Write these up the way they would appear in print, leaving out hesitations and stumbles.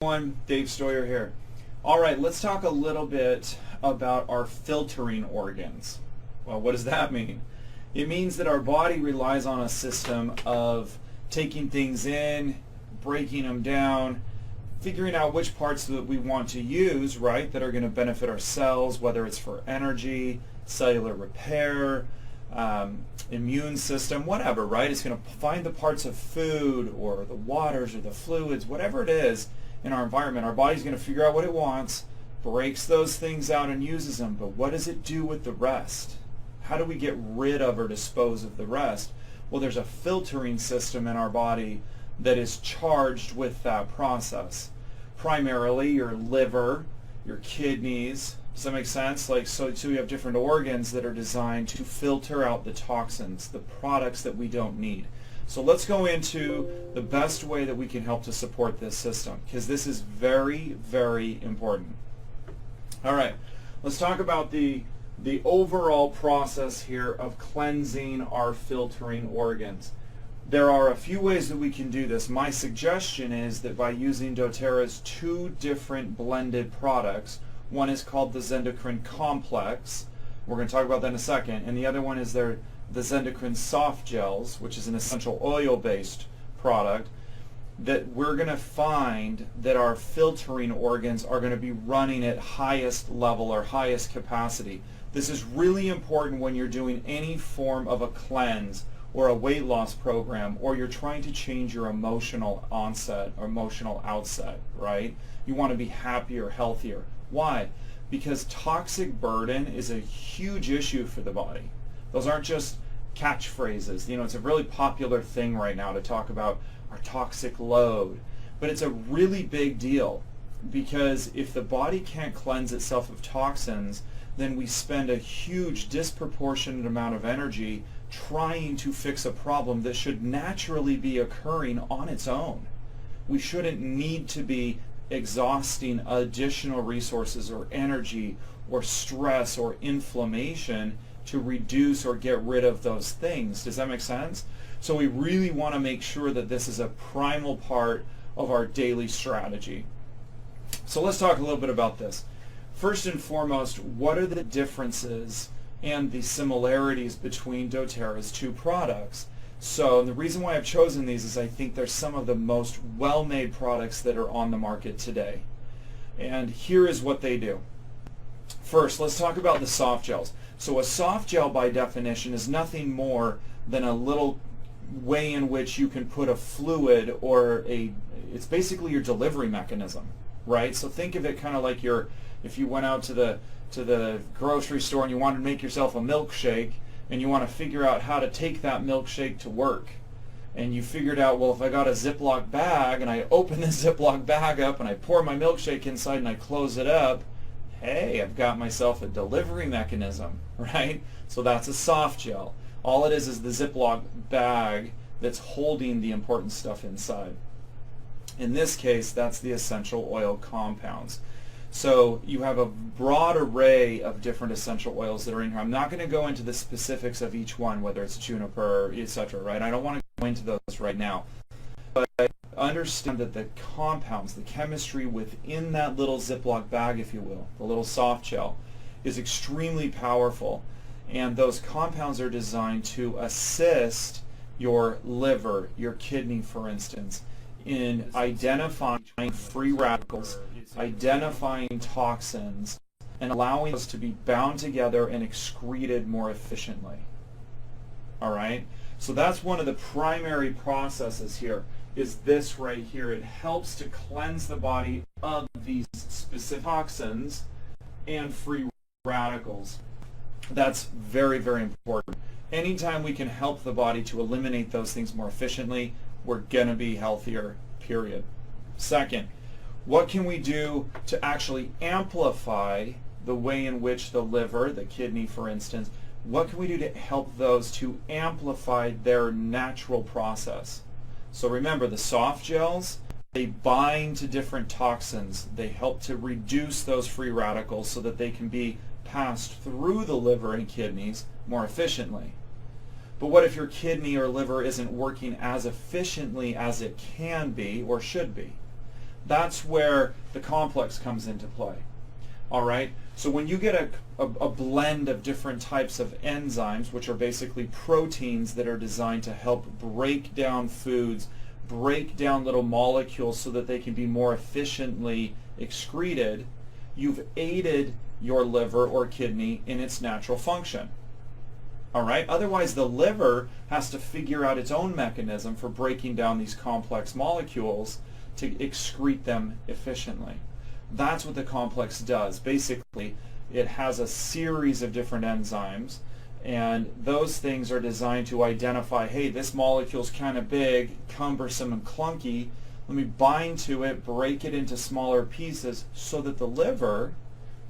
Everyone, Dave Steuer here. All right, let's talk a little bit about our filtering organs. Well, what does that mean? It means that our body relies on a system of taking things in, breaking them down, figuring out which parts that we want to use, right, that are going to benefit our cells, whether it's for energy, cellular repair, immune system, whatever, right? It's going to find the parts of food or the waters or the fluids, whatever it is in our environment. Our body's going to figure out what it wants, breaks those things out and uses them, but what does it do with the rest? How do we get rid of or dispose of the rest? Well, there's a filtering system in our body that is charged with that process. Primarily your liver, your kidneys. Does that make sense? So you have different organs that are designed to filter out the toxins, the products that we don't need. So let's go into the best way that we can help to support this system, because this is very, very important. All right, let's talk about the overall process here of cleansing our filtering organs. There are a few ways that we can do this. My suggestion is that by using doTERRA's two different blended products, one is called the Zendocrine complex, we're going to talk about that in a second, and the other one is the Zendocrine soft gels, which is an essential oil based product, that we're going to find that our filtering organs are going to be running at highest level or highest capacity. This is really important when you're doing any form of a cleanse or a weight loss program, or you're trying to change your emotional onset or emotional outset, right? You want to be happier, healthier. Why? Because toxic burden is a huge issue for the body. Those aren't just catchphrases. You know, it's a really popular thing right now to talk about our toxic load, but it's a really big deal, because if the body can't cleanse itself of toxins, then we spend a huge disproportionate amount of energy trying to fix a problem that should naturally be occurring on its own. We shouldn't need to be exhausting additional resources or energy or stress or inflammation to reduce or get rid of those things. Does that make sense? So we really want to make sure that this is a primal part of our daily strategy. So let's talk a little bit about this. First and foremost, what are the differences and the similarities between doTERRA's two products? So the reason why I've chosen these is I think they're some of the most well-made products that are on the market today. And here is what they do. First, let's talk about the soft gels. So a soft gel by definition is nothing more than a little way in which you can put a fluid or it's basically your delivery mechanism, right? So think of it kind of like if you went out to the grocery store and you wanted to make yourself a milkshake, and you want to figure out how to take that milkshake to work. And you figured out, well, if I got a Ziploc bag and I open this Ziploc bag up and I pour my milkshake inside and I close it up, hey, I've got myself a delivery mechanism, right? So that's a soft gel. All it is the Ziploc bag that's holding the important stuff inside. In this case, that's the essential oil compounds. So you have a broad array of different essential oils that are in here. I'm not going to go into the specifics of each one, whether it's juniper, etc., right? I don't want to go into those right now. But understand that the compounds, the chemistry within that little Ziploc bag, if you will, the little soft gel, is extremely powerful. And those compounds are designed to assist your liver, your kidney, for instance, in identifying free radicals, identifying toxins, and allowing us to be bound together and excreted more efficiently. All right? So that's one of the primary processes here, is this right here. It helps to cleanse the body of these specific toxins and free radicals. That's very, very important. Anytime we can help the body to eliminate those things more efficiently, we're going to be healthier, period. Second, what can we do to actually amplify the way in which the liver, the kidney, for instance, what can we do to help those to amplify their natural process? So remember, the soft gels, they bind to different toxins. They help to reduce those free radicals so that they can be passed through the liver and kidneys more efficiently. But what if your kidney or liver isn't working as efficiently as it can be or should be? That's where the complex comes into play. All right? So when you get a blend of different types of enzymes, which are basically proteins that are designed to help break down foods, break down little molecules so that they can be more efficiently excreted, you've aided your liver or kidney in its natural function. All right? Otherwise, the liver has to figure out its own mechanism for breaking down these complex molecules to excrete them efficiently. That's what the complex does. Basically, it has a series of different enzymes, and those things are designed to identify, hey, this molecule's kind of big, cumbersome, and clunky. Let me bind to it, break it into smaller pieces so that the liver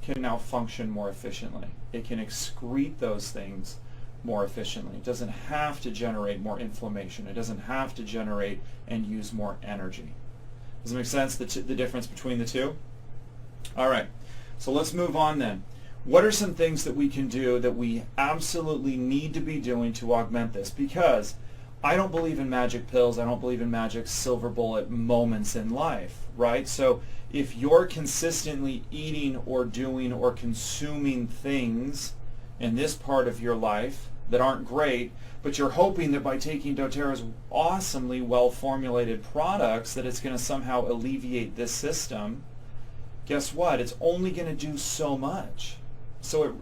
can now function more efficiently. It can excrete those things more efficiently. It doesn't have to generate more inflammation. It doesn't have to generate and use more energy. Does it make sense, the difference between the two? All right, so let's move on then. What are some things that we can do that we absolutely need to be doing to augment this? Because I don't believe in magic pills. I don't believe in magic silver bullet moments in life, right? So if you're consistently eating or doing or consuming things in this part of your life that aren't great, but you're hoping that by taking doTERRA's awesomely well-formulated products that it's going to somehow alleviate this system, guess what? It's only going to do so much. So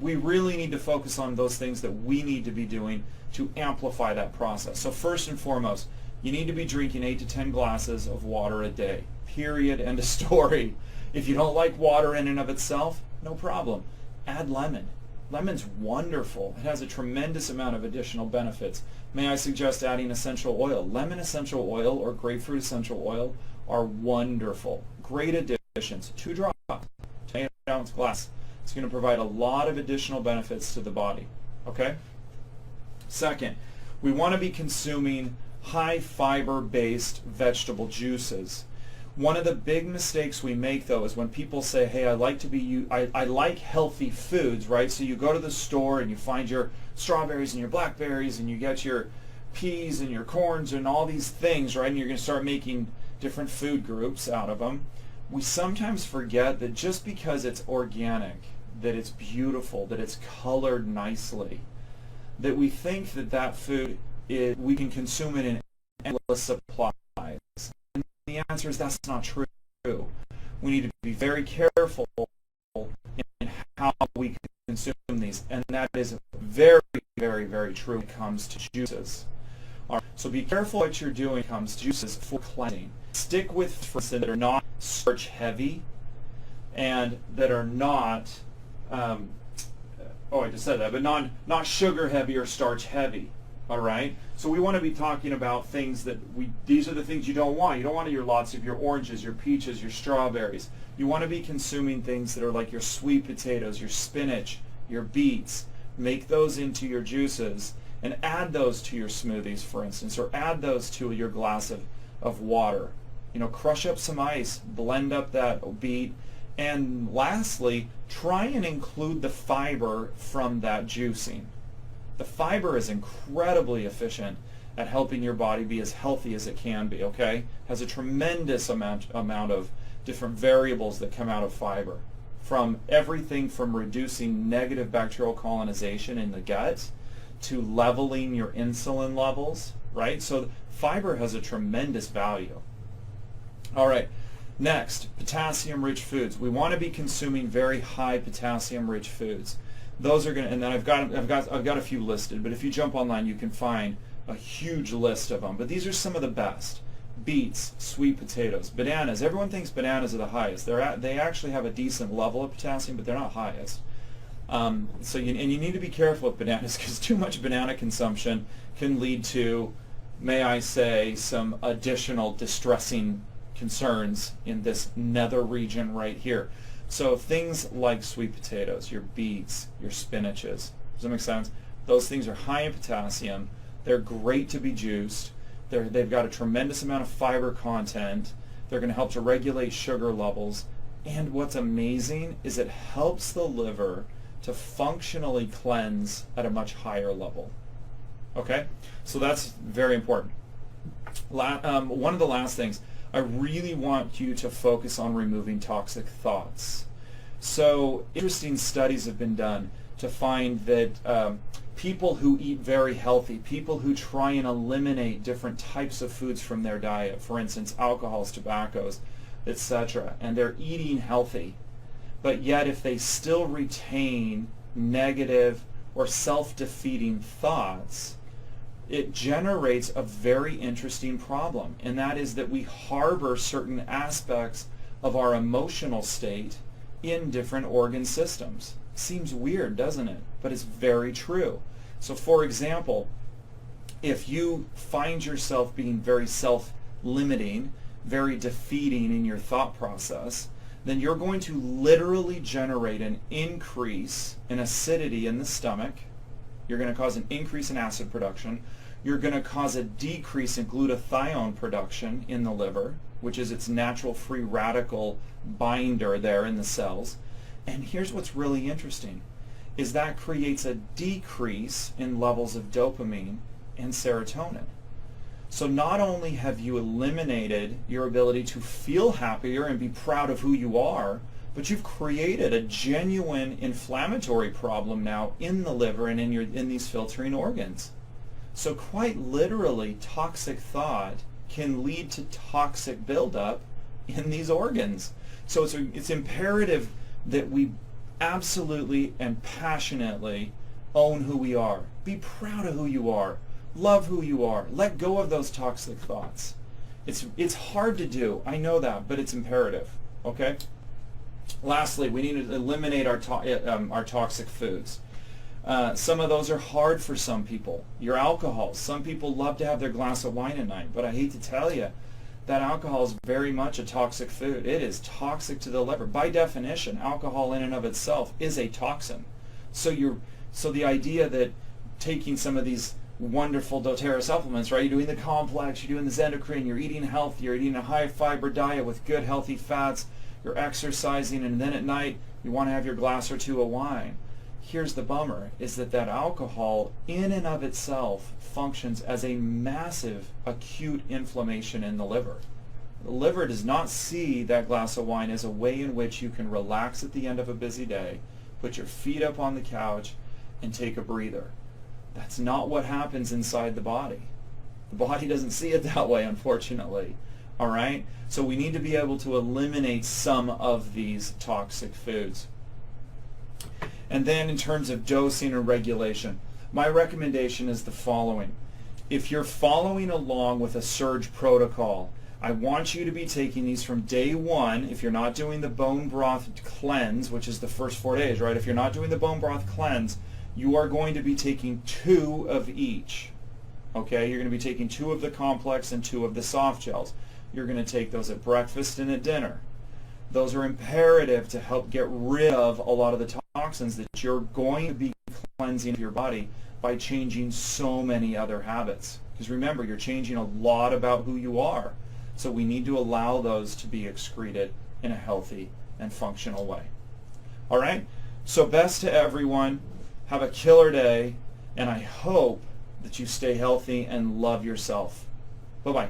we really need to focus on those things that we need to be doing to amplify that process. So first and foremost, you need to be drinking 8 to 10 glasses of water a day. Period. End of story. If you don't like water in and of itself, no problem. Add lemon. Lemon's wonderful. It has a tremendous amount of additional benefits. May I suggest adding essential oil? Lemon essential oil or grapefruit essential oil are wonderful. Great additions. 2 drops, 10-ounce glass. It's going to provide a lot of additional benefits to the body. Okay? Second, we want to be consuming high fiber-based vegetable juices. One of the big mistakes we make, though, is when people say, hey, I like healthy foods, right? So you go to the store and you find your strawberries and your blackberries and you get your peas and your corns and all these things, right? And you're going to start making different food groups out of them. We sometimes forget that just because it's organic, that it's beautiful, that it's colored nicely, that we think that that food, we can consume it in endless supplies. And the answer is that's not true. We need to be very careful in how we consume these, and that is very, very, very true when it comes to juices. All right, so be careful what you're doing when it comes to juices for cleansing. Stick with fruits that are not starch heavy and that are not, I just said that, but not sugar heavy or starch heavy. All right? So we want to be talking about things that these are the things you don't want. You don't want lots of your oranges, your peaches, your strawberries. You want to be consuming things that are like your sweet potatoes, your spinach, your beets. Make those into your juices and add those to your smoothies, for instance, or add those to your glass of water. You know, crush up some ice, blend up that beet, and lastly, try and include the fiber from that juicing. The fiber is incredibly efficient at helping your body be as healthy as it can be, okay? Has a tremendous amount of different variables that come out of fiber. From everything from reducing negative bacterial colonization in the gut to leveling your insulin levels, right? So fiber has a tremendous value. All right, next, potassium-rich foods. We want to be consuming very high potassium-rich foods. Those are going to, and then I've got a few listed, but if you jump online, you can find a huge list of them. But these are some of the best. Beets, sweet potatoes, bananas. Everyone thinks bananas are the highest. They actually have a decent level of potassium, but they're not highest. So you need to be careful with bananas because too much banana consumption can lead to, may I say, some additional distressing concerns in this nether region right here. So things like sweet potatoes, your beets, your spinaches, does that make sense? Those things are high in potassium. They're great to be juiced. They've got a tremendous amount of fiber content. They're going to help to regulate sugar levels. And what's amazing is it helps the liver to functionally cleanse at a much higher level. Okay? So that's very important. One of the last things, I really want you to focus on removing toxic thoughts. So interesting studies have been done to find that people who eat very healthy, people who try and eliminate different types of foods from their diet, for instance, alcohols, tobaccos, etc., and they're eating healthy, but yet if they still retain negative or self-defeating thoughts, it generates a very interesting problem, and that is that we harbor certain aspects of our emotional state in different organ systems. Seems weird, doesn't it? But it's very true. So for example, if you find yourself being very self-limiting, very defeating in your thought process, then you're going to literally generate an increase in acidity in the stomach. You're going to cause an increase in acid production. You're going to cause a decrease in glutathione production in the liver, which is its natural free radical binder there in the cells. And here's what's really interesting, is that creates a decrease in levels of dopamine and serotonin. So not only have you eliminated your ability to feel happier and be proud of who you are, but you've created a genuine inflammatory problem now in the liver and in these filtering organs. So quite literally, toxic thought can lead to toxic buildup in these organs. So it's imperative that we absolutely and passionately own who we are. Be proud of who you are. Love who you are. Let go of those toxic thoughts. It's hard to do, I know that, but it's imperative. Okay? Lastly, we need to eliminate our toxic foods. Some of those are hard for some people. Your alcohol. Some people love to have their glass of wine at night, but I hate to tell you, that alcohol is very much a toxic food. It is toxic to the liver. By definition, alcohol in and of itself is a toxin. So the idea that taking some of these wonderful doTERRA supplements, right? You're doing the complex, you're doing the Zendocrine, you're eating healthy, you're eating a high fiber diet with good healthy fats, you're exercising, and then at night you want to have your glass or two of wine. Here's the bummer, is that alcohol in and of itself functions as a massive acute inflammation in the liver. The liver does not see that glass of wine as a way in which you can relax at the end of a busy day, put your feet up on the couch, and take a breather. That's not what happens inside the body. The body doesn't see it that way, unfortunately. All right? So we need to be able to eliminate some of these toxic foods. And then in terms of dosing and regulation, my recommendation is the following. If you're following along with a surge protocol, I want you to be taking these from day one. If you're not doing the bone broth cleanse, which is the first 4 days, right? If you're not doing the bone broth cleanse, you are going to be taking 2 of each. Okay? You're going to be taking 2 of the complex and 2 of the soft gels. You're going to take those at breakfast and at dinner. Those are imperative to help get rid of a lot of the toxins that you're going to be cleansing your body by changing so many other habits. Because remember, you're changing a lot about who you are. So we need to allow those to be excreted in a healthy and functional way. All right? So best to everyone. Have a killer day, and I hope that you stay healthy and love yourself. Bye-bye.